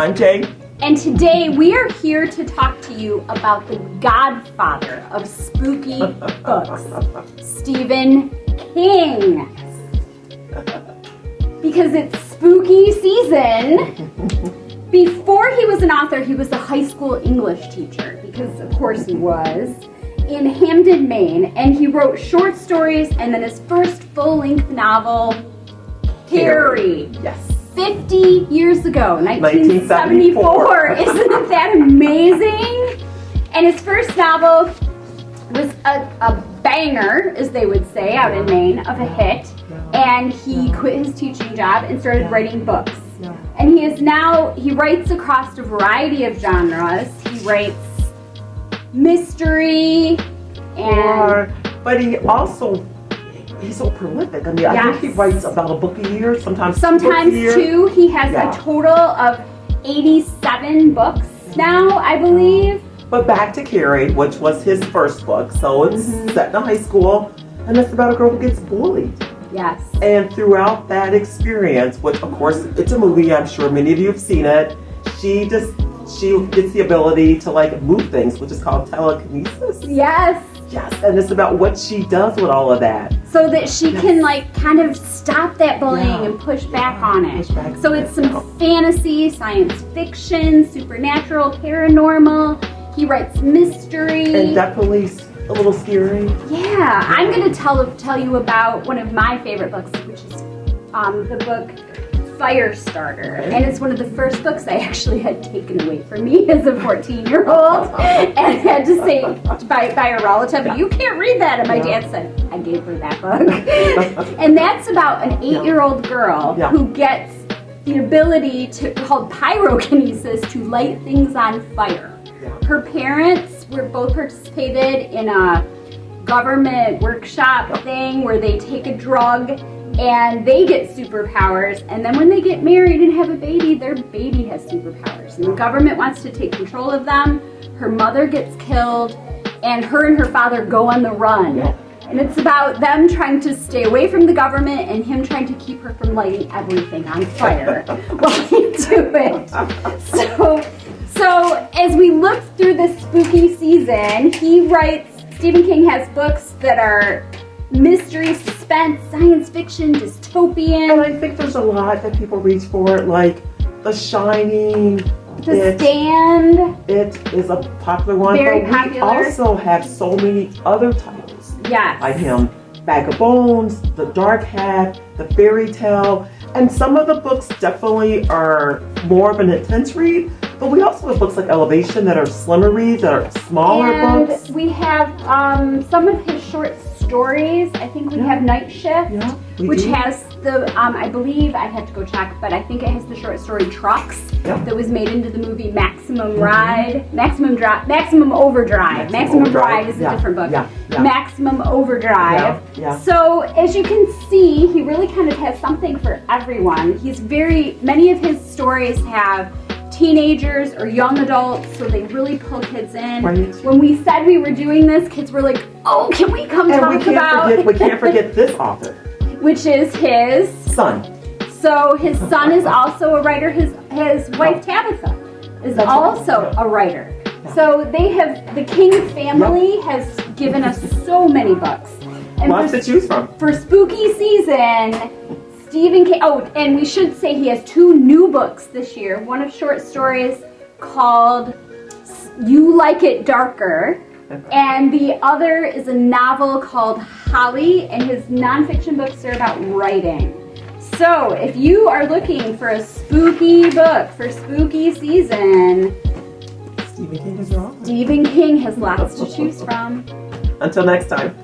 I'm Jay. And today we are here to talk to you about the Godfather of spooky books, Stephen King. Because it's spooky season. Before he was an author, he was a high school English teacher, because of course he was, in Hamden, Maine. And he wrote short stories and then his first full-length novel, Carrie. Yes. 50 years ago, 1974. Isn't that amazing? And his first novel was a banger, as they would say out in Maine, of a hit. And he quit his teaching job and started writing books. And he writes across a variety of genres. He writes mystery but he's so prolific. I mean, I think he writes about a book a year, sometimes two. He has a total of 87 books now, I believe. But back to Carrie, which was his first book. So it's set in a high school, and it's about a girl who gets bullied. Yes. And throughout that experience, which of course it's a movie, I'm sure many of you have seen it, she gets the ability to move things, which is called telekinesis. Yes. Yes, and it's about what she does with all of that. So that she can kind of stop that bullying and push back on it. So it's some fantasy, science fiction, supernatural, paranormal. He writes mystery. And definitely a little scary. Yeah, I'm going to tell you about one of my favorite books, which is the book Firestarter. Okay. And it's one of the first books I actually had taken away from me as a 14-year-old and had to say by a relative, you can't read that. And my dad said, I gave her that book. And that's about an 8-year-old girl who gets the ability called pyrokinesis, to light things on fire. Her parents were both participated in a government workshop thing where they take a drug and they get superpowers, and then when they get married and have a baby, their baby has superpowers. And the government wants to take control of them. Her mother gets killed, and her father go on the run. And it's about them trying to stay away from the government and him trying to keep her from lighting everything on fire while they do it. So as we look through this spooky season, Stephen King has books that are mystery, suspense, science fiction, dystopian. And I think there's a lot that people reach for, like The Shining. The Stand. It is a popular one. Very but popular. We also have so many other titles. Yes. By him. Bag of Bones, The Dark Hat, The Fairy Tale. And some of the books definitely are more of an intense read. But we also have books like Elevation that are slimmer reads, that are smaller books. And we have some of his short stories. I think we have Night Shift, which has I believe, I had to go check, but I think it has the short story Trucks that was made into the movie Maximum Overdrive. Maximum Drive is a different book. Maximum Overdrive. So as you can see, he really kind of has something for everyone. Many of his stories have teenagers or young adults, so they really pull kids in. Right. When we said we were doing this, kids were like, oh, can we come talk about... We can't forget this author. Which is his... son. So his son is also a writer. His wife, Tabitha, is also a writer. So the King family has given us so many books. And lots to choose from. For spooky season... Stephen King, and we should say he has 2 new books this year. One of short stories called You Like It Darker, and the other is a novel called Holly, and his nonfiction books are about writing. So if you are looking for a spooky book for spooky season, Stephen King is your author. Stephen King has lots to choose from. Until next time.